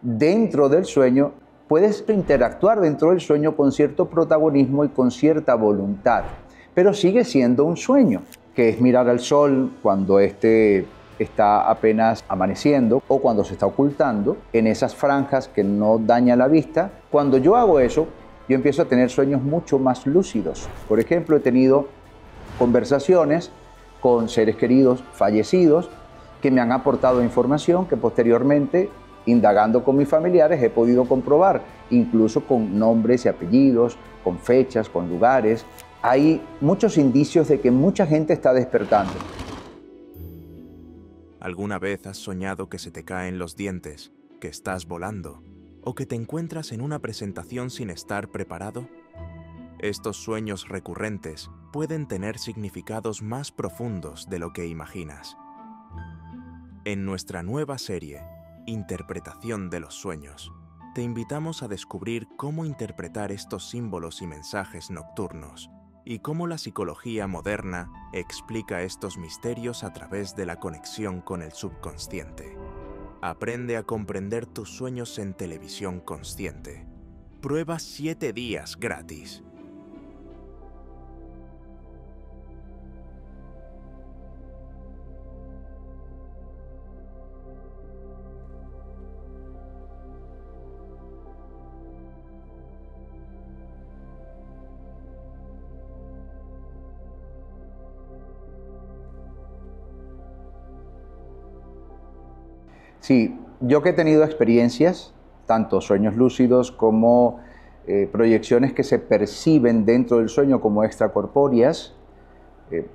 dentro del sueño, puedes interactuar dentro del sueño con cierto protagonismo y con cierta voluntad, pero sigue siendo un sueño, que es mirar al sol cuando éste está apenas amaneciendo o cuando se está ocultando en esas franjas que no daña la vista. Cuando yo hago eso, yo empiezo a tener sueños mucho más lúcidos. Por ejemplo, he tenido conversaciones con seres queridos fallecidos que me han aportado información que posteriormente, indagando con mis familiares, he podido comprobar, incluso con nombres y apellidos, con fechas, con lugares. Hay muchos indicios de que mucha gente está despertando. ¿Alguna vez has soñado que se te caen los dientes, que estás volando, o que te encuentras en una presentación sin estar preparado? Estos sueños recurrentes pueden tener significados más profundos de lo que imaginas. En nuestra nueva serie, Interpretación de los sueños, te invitamos a descubrir cómo interpretar estos símbolos y mensajes nocturnos, y cómo la psicología moderna explica estos misterios a través de la conexión con el subconsciente. Aprende a comprender tus sueños en televisión consciente. Prueba 7 días gratis. Sí, yo que he tenido experiencias, tanto sueños lúcidos como proyecciones que se perciben dentro del sueño como extracorpóreas,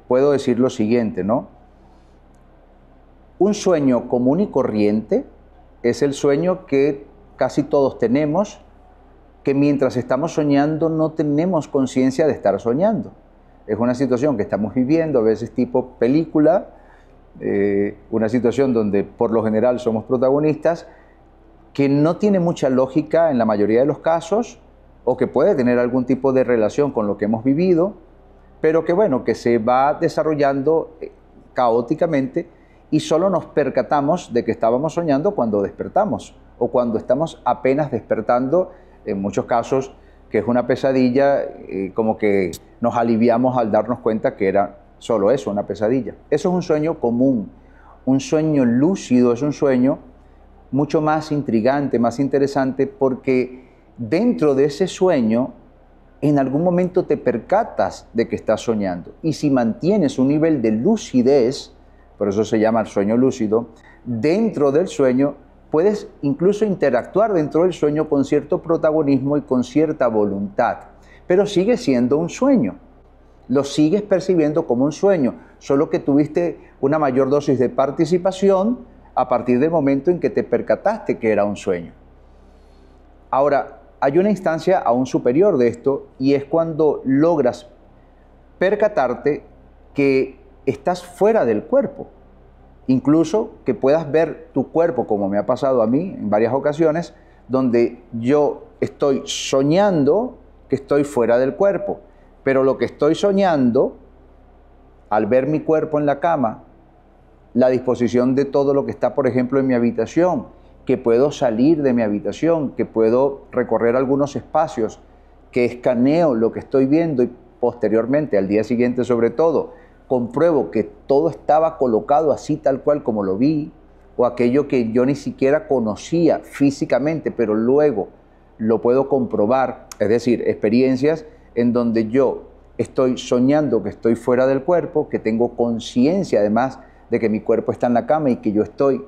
puedo decir lo siguiente, ¿no? Un sueño común y corriente es el sueño que casi todos tenemos, que mientras estamos soñando no tenemos conciencia de estar soñando. Es una situación que estamos viviendo, a veces tipo película, una situación donde por lo general somos protagonistas, que no tiene mucha lógica en la mayoría de los casos, o que puede tener algún tipo de relación con lo que hemos vivido, pero que bueno, que se va desarrollando caóticamente y solo nos percatamos de que estábamos soñando cuando despertamos o cuando estamos apenas despertando, en muchos casos que es una pesadilla, como que nos aliviamos al darnos cuenta que era solo eso, una pesadilla. Eso es un sueño común. Un sueño lúcido es un sueño mucho más intrigante, más interesante, porque dentro de ese sueño en algún momento te percatas de que estás soñando. Y si mantienes un nivel de lucidez, por eso se llama el sueño lúcido, dentro del sueño puedes incluso interactuar dentro del sueño con cierto protagonismo y con cierta voluntad, pero sigue siendo un sueño. Lo sigues percibiendo como un sueño, solo que tuviste una mayor dosis de participación a partir del momento en que te percataste que era un sueño. Ahora, hay una instancia aún superior de esto, y es cuando logras percatarte que estás fuera del cuerpo. Incluso que puedas ver tu cuerpo, como me ha pasado a mí en varias ocasiones, donde yo estoy soñando que estoy fuera del cuerpo. Pero lo que estoy soñando, al ver mi cuerpo en la cama, la disposición de todo lo que está, por ejemplo, en mi habitación, que puedo salir de mi habitación, que puedo recorrer algunos espacios, que escaneo lo que estoy viendo y posteriormente, al día siguiente sobre todo, compruebo que todo estaba colocado así tal cual como lo vi, o aquello que yo ni siquiera conocía físicamente, pero luego lo puedo comprobar, es decir, experiencias en donde yo estoy soñando que estoy fuera del cuerpo, que tengo conciencia además de que mi cuerpo está en la cama y que yo estoy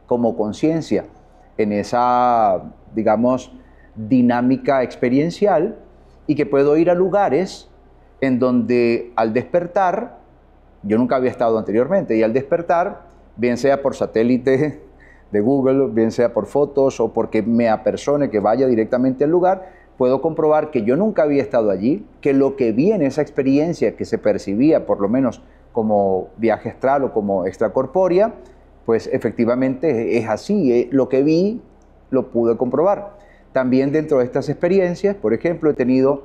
como conciencia en esa, digamos, dinámica experiencial, y que puedo ir a lugares en donde al despertar, yo nunca había estado anteriormente, y al despertar, bien sea por satélite de Google, bien sea por fotos o porque me apersone que vaya directamente al lugar, puedo comprobar que yo nunca había estado allí, que lo que vi en esa experiencia que se percibía por lo menos como viaje astral o como extracorpórea, pues efectivamente es así, lo que vi lo pude comprobar. También dentro de estas experiencias, por ejemplo, he tenido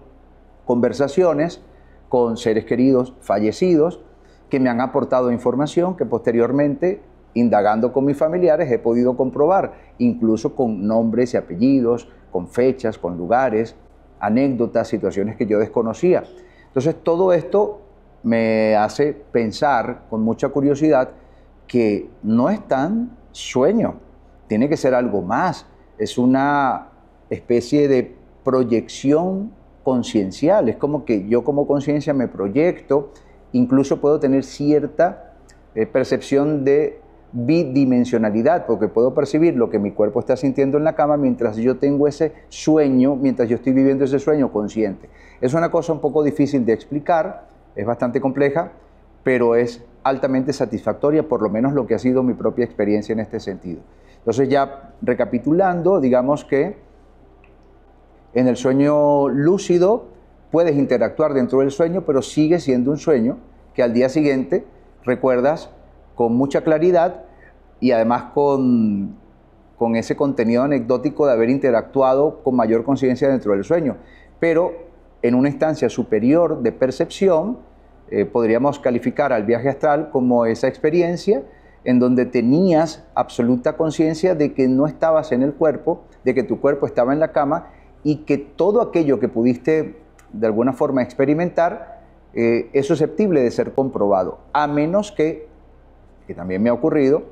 conversaciones con seres queridos fallecidos que me han aportado información que posteriormente, indagando con mis familiares he podido comprobar, incluso con nombres y apellidos, con fechas, con lugares, anécdotas, situaciones que yo desconocía. Entonces todo esto me hace pensar con mucha curiosidad que no es tan sueño, tiene que ser algo más, es una especie de proyección conciencial, es como que yo como conciencia me proyecto, incluso puedo tener cierta percepción de bidimensionalidad, porque puedo percibir lo que mi cuerpo está sintiendo en la cama mientras yo tengo ese sueño, mientras yo estoy viviendo ese sueño consciente. Es una cosa un poco difícil de explicar, es bastante compleja, pero es altamente satisfactoria, por lo menos lo que ha sido mi propia experiencia en este sentido. Entonces ya recapitulando, digamos que en el sueño lúcido puedes interactuar dentro del sueño, pero sigue siendo un sueño que al día siguiente recuerdas con mucha claridad y además con ese contenido anecdótico de haber interactuado con mayor conciencia dentro del sueño. Pero en una instancia superior de percepción, podríamos calificar al viaje astral como esa experiencia en donde tenías absoluta conciencia de que no estabas en el cuerpo, de que tu cuerpo estaba en la cama y que todo aquello que pudiste de alguna forma experimentar es susceptible de ser comprobado, a menos que también me ha ocurrido,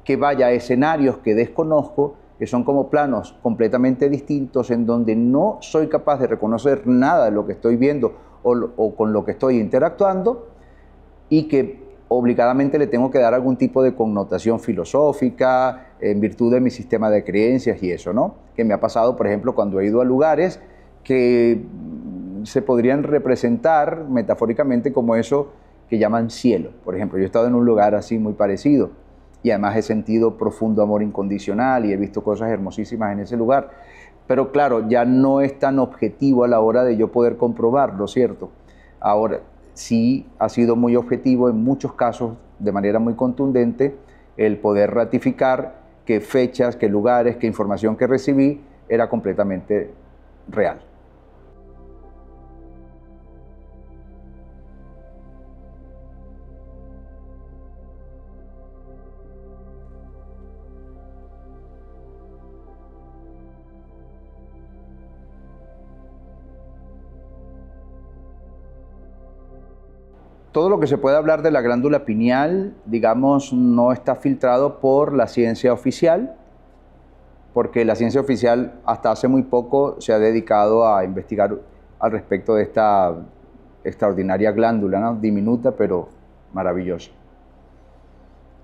que vaya a escenarios que desconozco, que son como planos completamente distintos, en donde no soy capaz de reconocer nada de lo que estoy viendo o con lo que estoy interactuando, y que obligadamente le tengo que dar algún tipo de connotación filosófica en virtud de mi sistema de creencias y eso, ¿no? Que me ha pasado, por ejemplo, cuando he ido a lugares que se podrían representar metafóricamente como eso que llaman cielo. Por ejemplo, yo he estado en un lugar así muy parecido y además he sentido profundo amor incondicional y he visto cosas hermosísimas en ese lugar. Pero claro, ya no es tan objetivo a la hora de yo poder comprobarlo, ¿cierto? Ahora, sí ha sido muy objetivo en muchos casos, de manera muy contundente, el poder ratificar que fechas, que lugares, que información que recibí era completamente real. Todo lo que se puede hablar de la glándula pineal, digamos, no está filtrado por la ciencia oficial, porque la ciencia oficial hasta hace muy poco se ha dedicado a investigar al respecto de esta extraordinaria glándula, ¿no? Diminuta pero maravillosa.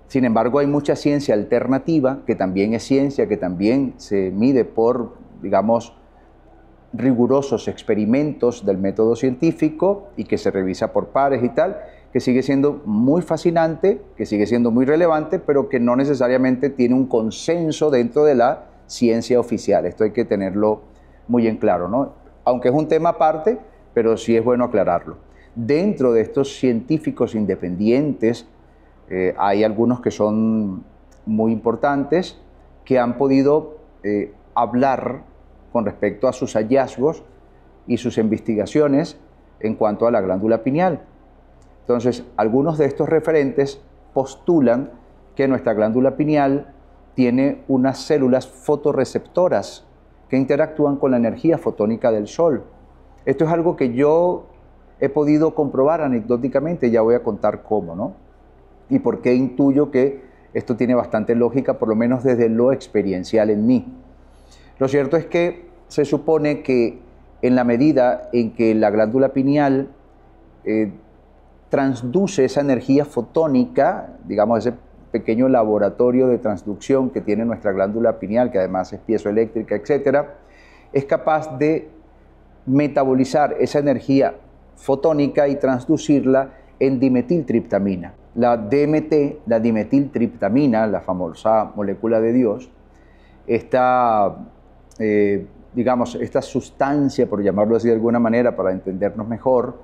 Sin embargo, hay mucha ciencia alternativa, que también es ciencia, que también se mide por, digamos, rigurosos experimentos del método científico y que se revisa por pares y tal, que sigue siendo muy fascinante, que sigue siendo muy relevante, pero que no necesariamente tiene un consenso dentro de la ciencia oficial. Esto hay que tenerlo muy en claro, ¿no? Aunque es un tema aparte, pero sí es bueno aclararlo. Dentro de estos científicos independientes hay algunos que son muy importantes, que han podido hablar con respecto a sus hallazgos y sus investigaciones en cuanto a la glándula pineal. Entonces, algunos de estos referentes postulan que nuestra glándula pineal tiene unas células fotorreceptoras que interactúan con la energía fotónica del Sol. Esto es algo que yo he podido comprobar anecdóticamente, ya voy a contar cómo, ¿no? Y por qué intuyo que esto tiene bastante lógica, por lo menos desde lo experiencial en mí. Lo cierto es que se supone que en la medida en que la glándula pineal transduce esa energía fotónica, digamos ese pequeño laboratorio de transducción que tiene nuestra glándula pineal, que además es piezoeléctrica, etcétera, es capaz de metabolizar esa energía fotónica y transducirla en dimetiltriptamina. La DMT, la dimetiltriptamina, la famosa molécula de Dios, digamos, esta sustancia, por llamarlo así de alguna manera, para entendernos mejor,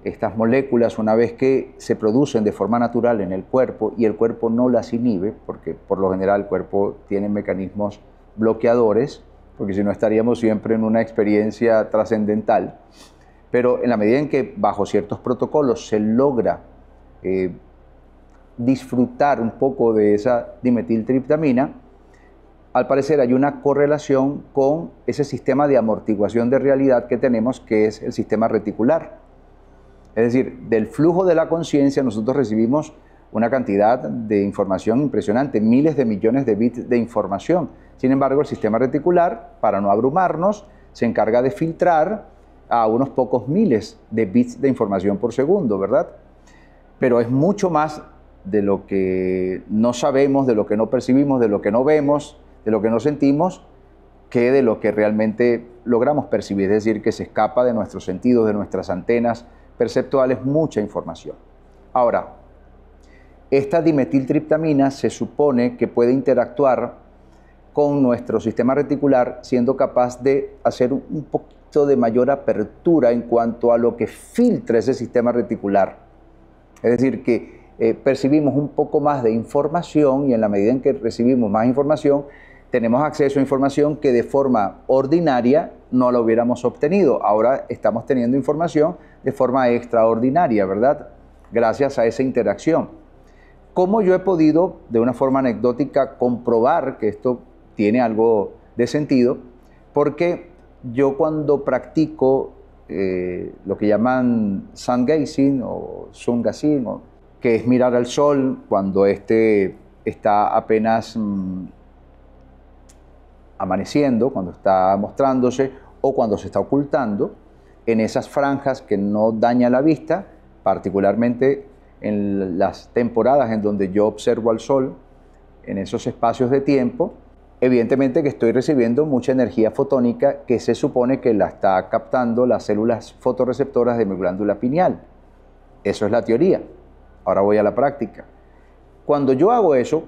estas moléculas, una vez que se producen de forma natural en el cuerpo y el cuerpo no las inhibe, porque por lo general el cuerpo tiene mecanismos bloqueadores, porque si no estaríamos siempre en una experiencia trascendental, pero en la medida en que bajo ciertos protocolos se logra disfrutar un poco de esa dimetiltriptamina, al parecer hay una correlación con ese sistema de amortiguación de realidad que tenemos, que es el sistema reticular. Es decir, del flujo de la conciencia nosotros recibimos una cantidad de información impresionante, miles de millones de bits de información. Sin embargo, el sistema reticular, para no abrumarnos, se encarga de filtrar a unos pocos miles de bits de información por segundo, ¿verdad? Pero es mucho más de lo que no sabemos, de lo que no percibimos, de lo que no vemos, de lo que no sentimos, que de lo que realmente logramos percibir. Es decir, que se escapa de nuestros sentidos, de nuestras antenas perceptuales, mucha información. Ahora, esta dimetiltriptamina se supone que puede interactuar con nuestro sistema reticular, siendo capaz de hacer un poquito de mayor apertura en cuanto a lo que filtra ese sistema reticular. Es decir, que percibimos un poco más de información, y en la medida en que recibimos más información, tenemos acceso a información que de forma ordinaria no la hubiéramos obtenido. Ahora estamos teniendo información de forma extraordinaria, ¿verdad? Gracias a esa interacción. ¿Cómo yo he podido, de una forma anecdótica, comprobar que esto tiene algo de sentido? Porque yo cuando practico lo que llaman sun gazing o sun gazing, que es mirar al sol cuando éste está apenas amaneciendo, cuando está mostrándose o cuando se está ocultando, en esas franjas que no daña la vista, particularmente en las temporadas en donde yo observo al sol, en esos espacios de tiempo, evidentemente que estoy recibiendo mucha energía fotónica que se supone que la está captando las células fotorreceptoras de mi glándula pineal. Eso es la teoría. Ahora voy a la práctica. Cuando yo hago eso,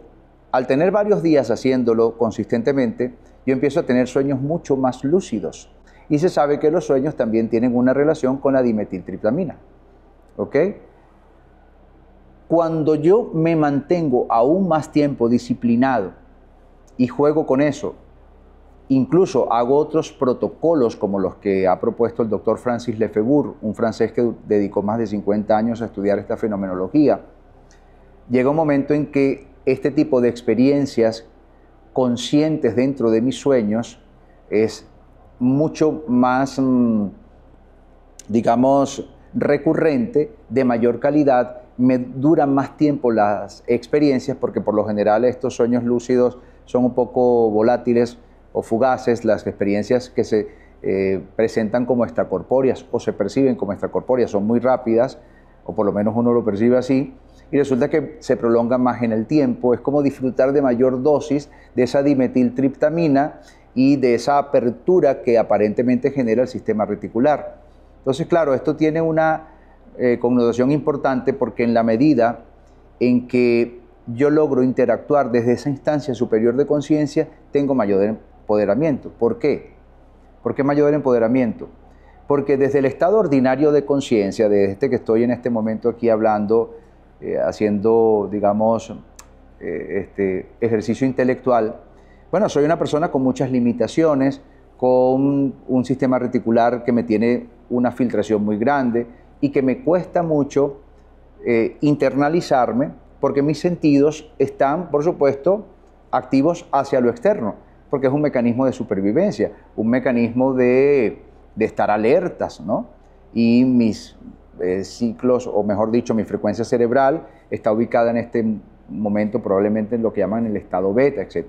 al tener varios días haciéndolo consistentemente, yo empiezo a tener sueños mucho más lúcidos. Y se sabe que los sueños también tienen una relación con la dimetiltriptamina. ¿Ok? Cuando yo me mantengo aún más tiempo disciplinado y juego con eso, incluso hago otros protocolos como los que ha propuesto el doctor Francis Lefebvre, un francés que dedicó más de 50 años a estudiar esta fenomenología, llega un momento en que este tipo de experiencias conscientes dentro de mis sueños es mucho más, digamos, recurrente, de mayor calidad, me duran más tiempo las experiencias porque por lo general estos sueños lúcidos son un poco volátiles o fugaces, las experiencias que se presentan como extracorpóreas o se perciben como extracorpóreas son muy rápidas, o por lo menos uno lo percibe así, y resulta que se prolongan más en el tiempo. Es como disfrutar de mayor dosis de esa dimetiltriptamina y de esa apertura que aparentemente genera el sistema reticular. Entonces, claro, esto tiene una connotación importante porque en la medida en que yo logro interactuar desde esa instancia superior de conciencia, tengo mayor empoderamiento. ¿Por qué? ¿Por qué mayor empoderamiento? Porque desde el estado ordinario de conciencia, desde este que estoy en este momento aquí hablando, haciendo, digamos, este ejercicio intelectual, bueno, soy una persona con muchas limitaciones, con un sistema reticular que me tiene una filtración muy grande y que me cuesta mucho internalizarme, porque mis sentidos están, por supuesto, activos hacia lo externo, porque es un mecanismo de supervivencia, un mecanismo de estar alertas, ¿no? Y mis ciclos, o mejor dicho, mi frecuencia cerebral está ubicada en este momento probablemente en lo que llaman el estado beta, etc.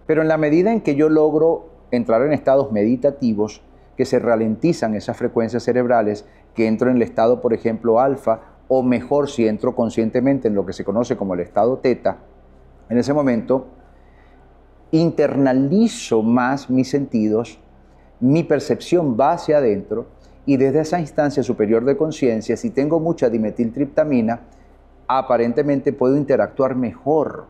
Pero en la medida en que yo logro entrar en estados meditativos, que se ralentizan esas frecuencias cerebrales, que entro en el estado, por ejemplo, alfa, o mejor si entro conscientemente en lo que se conoce como el estado teta, en ese momento internalizo más mis sentidos, mi percepción va hacia adentro, y desde esa instancia superior de conciencia, si tengo mucha dimetiltriptamina, aparentemente puedo interactuar mejor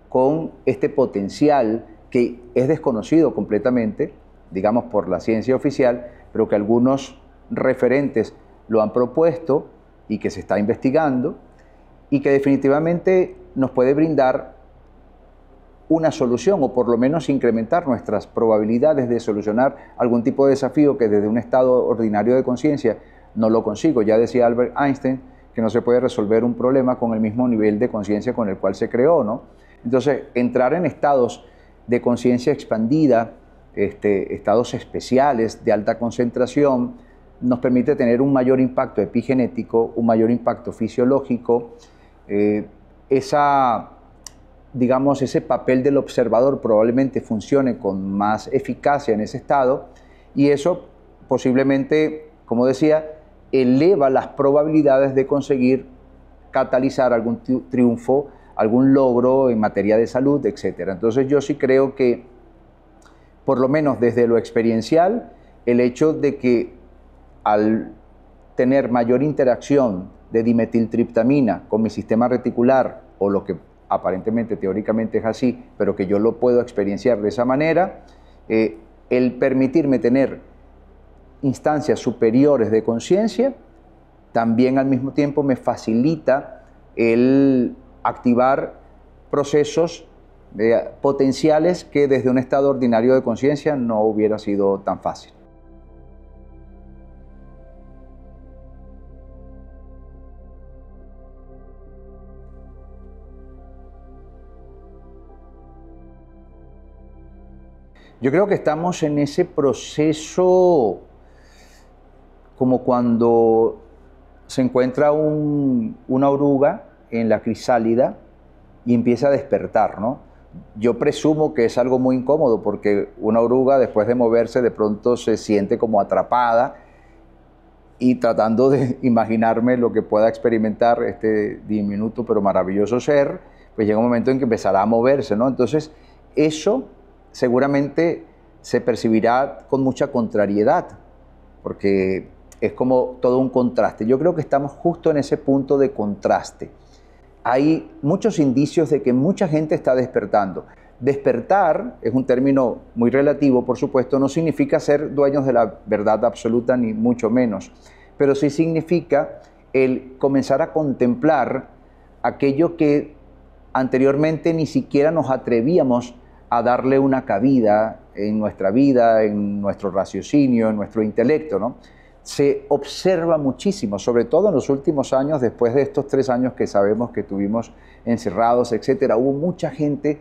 con este potencial que es desconocido completamente, digamos por la ciencia oficial, pero que algunos referentes lo han propuesto y que se está investigando, y que definitivamente nos puede brindar una solución, o por lo menos incrementar nuestras probabilidades de solucionar algún tipo de desafío que desde un estado ordinario de conciencia no lo consigo. Ya decía Albert Einstein que no se puede resolver un problema con el mismo nivel de conciencia con el cual se creó, ¿no? Entonces, entrar en estados de conciencia expandida, estados especiales de alta concentración, nos permite tener un mayor impacto epigenético, un mayor impacto fisiológico, digamos, ese papel del observador probablemente funcione con más eficacia en ese estado, y eso posiblemente, como decía, eleva las probabilidades de conseguir catalizar algún triunfo, algún logro en materia de salud, etc. Entonces yo sí creo que, por lo menos desde lo experiencial, el hecho de que al tener mayor interacción de dimetiltriptamina con mi sistema reticular, o lo que aparentemente, teóricamente es así, pero que yo lo puedo experienciar de esa manera, el permitirme tener instancias superiores de conciencia, también al mismo tiempo me facilita el activar procesos potenciales que desde un estado ordinario de conciencia no hubiera sido tan fácil. Yo creo que estamos en ese proceso como cuando se encuentra una oruga en la crisálida y empieza a despertar, ¿no? Yo presumo que es algo muy incómodo porque una oruga, después de moverse, de pronto se siente como atrapada, y tratando de imaginarme lo que pueda experimentar este diminuto pero maravilloso ser, pues llega un momento en que empezará a moverse, ¿no? Entonces, eso seguramente se percibirá con mucha contrariedad, porque es como todo un contraste. Yo creo que estamos justo en ese punto de contraste. Hay muchos indicios de que mucha gente está despertando. Despertar es un término muy relativo, por supuesto, no significa ser dueños de la verdad absoluta, ni mucho menos, pero sí significa el comenzar a contemplar aquello que anteriormente ni siquiera nos atrevíamos a darle una cabida en nuestra vida, en nuestro raciocinio, en nuestro intelecto, ¿no? Se observa muchísimo, sobre todo en los últimos años, después de estos 3 años que sabemos que tuvimos encerrados, etcétera. Hubo mucha gente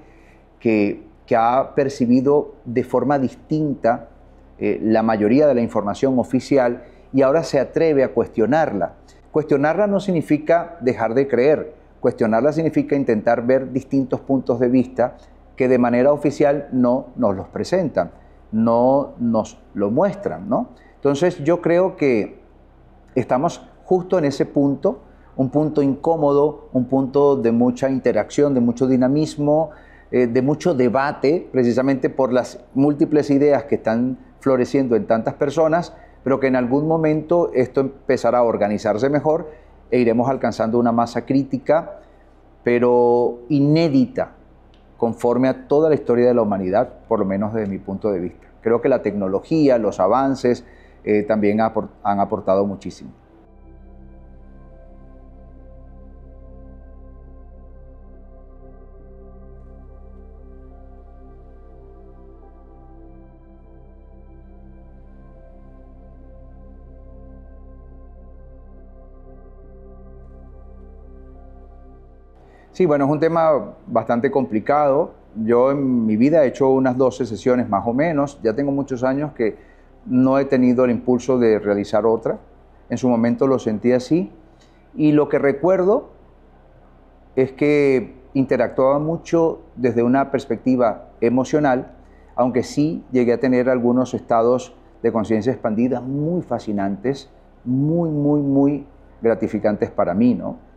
que ha percibido de forma distinta la mayoría de la información oficial, y ahora se atreve a cuestionarla. Cuestionarla no significa dejar de creer, cuestionarla significa intentar ver distintos puntos de vista que de manera oficial no nos los presentan, no nos lo muestran, ¿no? Entonces yo creo que estamos justo en ese punto, un punto incómodo, un punto de mucha interacción, de mucho dinamismo, de mucho debate, precisamente por las múltiples ideas que están floreciendo en tantas personas, pero que en algún momento esto empezará a organizarse mejor e iremos alcanzando una masa crítica, pero inédita, conforme a toda la historia de la humanidad, por lo menos desde mi punto de vista. Creo que la tecnología, los avances, también han aportado muchísimo. Sí, bueno, es un tema bastante complicado. Yo en mi vida he hecho unas 12 sesiones más o menos. Ya tengo muchos años que no he tenido el impulso de realizar otra. En su momento lo sentí así. Y lo que recuerdo es que interactuaba mucho desde una perspectiva emocional, aunque sí llegué a tener algunos estados de conciencia expandida muy fascinantes, muy gratificantes para mí, ¿no?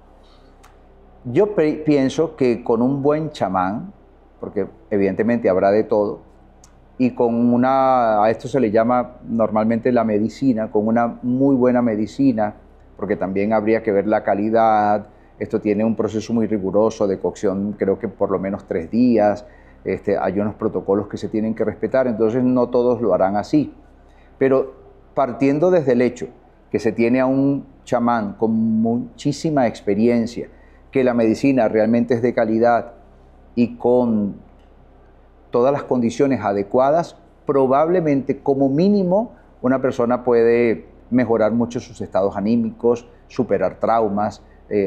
Yo pienso que con un buen chamán, porque evidentemente habrá de todo, y con a esto se le llama normalmente la medicina, con una muy buena medicina, porque también habría que ver la calidad. Esto tiene un proceso muy riguroso de cocción, creo que por lo menos 3 días, hay unos protocolos que se tienen que respetar, entonces no todos lo harán así. Pero partiendo desde el hecho que se tiene a un chamán con muchísima experiencia, que la medicina realmente es de calidad y con todas las condiciones adecuadas, probablemente como mínimo una persona puede mejorar mucho sus estados anímicos, superar traumas,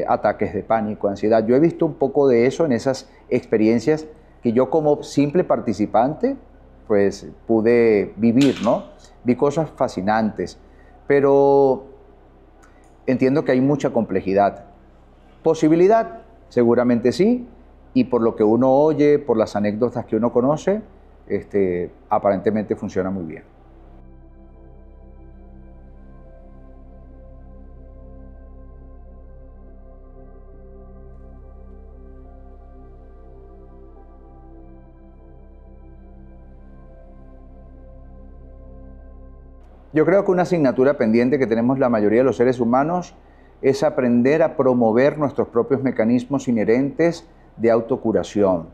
ataques de pánico, ansiedad. Yo he visto un poco de eso en esas experiencias que yo como simple participante pues pude vivir, ¿no? Vi cosas fascinantes, pero entiendo que hay mucha complejidad. Posibilidad, seguramente sí, y por lo que uno oye, por las anécdotas que uno conoce, aparentemente funciona muy bien. Yo creo que una asignatura pendiente que tenemos la mayoría de los seres humanos es aprender a promover nuestros propios mecanismos inherentes de autocuración.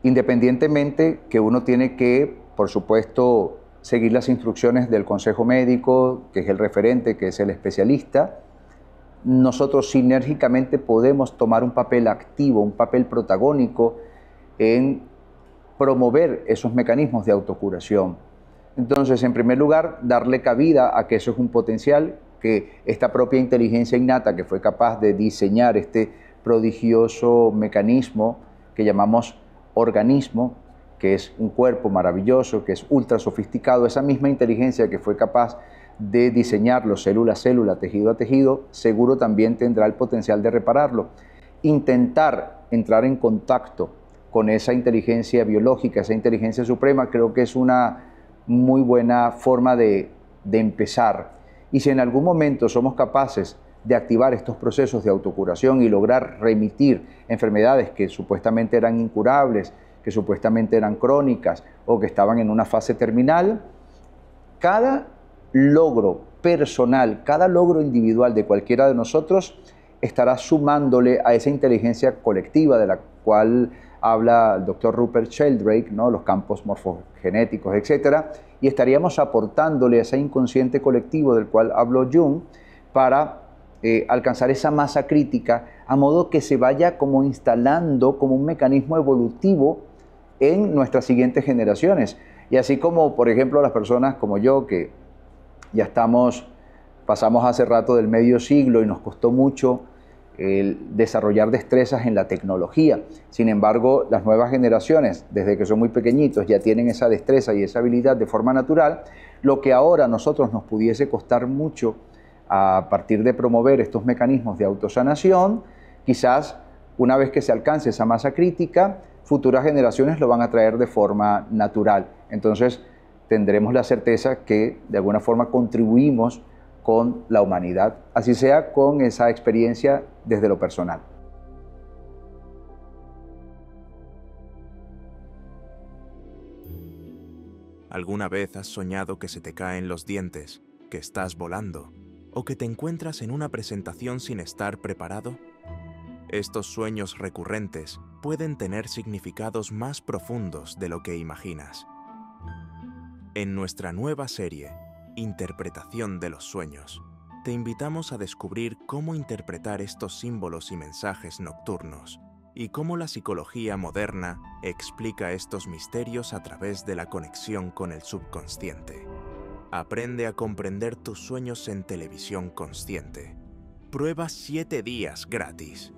Independientemente que uno tiene que, por supuesto, seguir las instrucciones del consejo médico, que es el referente, que es el especialista, nosotros sinérgicamente podemos tomar un papel activo, un papel protagónico en promover esos mecanismos de autocuración. Entonces, en primer lugar, darle cabida a que eso es un potencial, que esta propia inteligencia innata que fue capaz de diseñar este prodigioso mecanismo que llamamos organismo, que es un cuerpo maravilloso, que es ultra sofisticado, esa misma inteligencia que fue capaz de diseñarlo célula a célula, tejido a tejido, seguro también tendrá el potencial de repararlo. Intentar entrar en contacto con esa inteligencia biológica, esa inteligencia suprema, creo que es una muy buena forma de empezar. Y si en algún momento somos capaces de activar estos procesos de autocuración y lograr remitir enfermedades que supuestamente eran incurables, que supuestamente eran crónicas o que estaban en una fase terminal, cada logro personal, cada logro individual de cualquiera de nosotros estará sumándole a esa inteligencia colectiva de la cual habla el doctor Rupert Sheldrake, ¿no? Los campos morfogenéticos, etcétera, y estaríamos aportándole a ese inconsciente colectivo del cual habló Jung para alcanzar esa masa crítica, a modo que se vaya como instalando como un mecanismo evolutivo en nuestras siguientes generaciones. Y así como, por ejemplo, las personas como yo, que ya pasamos hace rato del medio siglo y nos costó mucho el desarrollar destrezas en la tecnología. Sin embargo, las nuevas generaciones, desde que son muy pequeñitos, ya tienen esa destreza y esa habilidad de forma natural. Lo que ahora a nosotros nos pudiese costar mucho a partir de promover estos mecanismos de autosanación, quizás una vez que se alcance esa masa crítica, futuras generaciones lo van a traer de forma natural. Entonces, tendremos la certeza que de alguna forma contribuimos con la humanidad, así sea con esa experiencia desde lo personal. ¿Alguna vez has soñado que se te caen los dientes, que estás volando, o que te encuentras en una presentación sin estar preparado? Estos sueños recurrentes pueden tener significados más profundos de lo que imaginas. En nuestra nueva serie, Interpretación de los sueños, te invitamos a descubrir cómo interpretar estos símbolos y mensajes nocturnos y cómo la psicología moderna explica estos misterios a través de la conexión con el subconsciente. Aprende a comprender tus sueños en Televisión Consciente. Prueba 7 días gratis.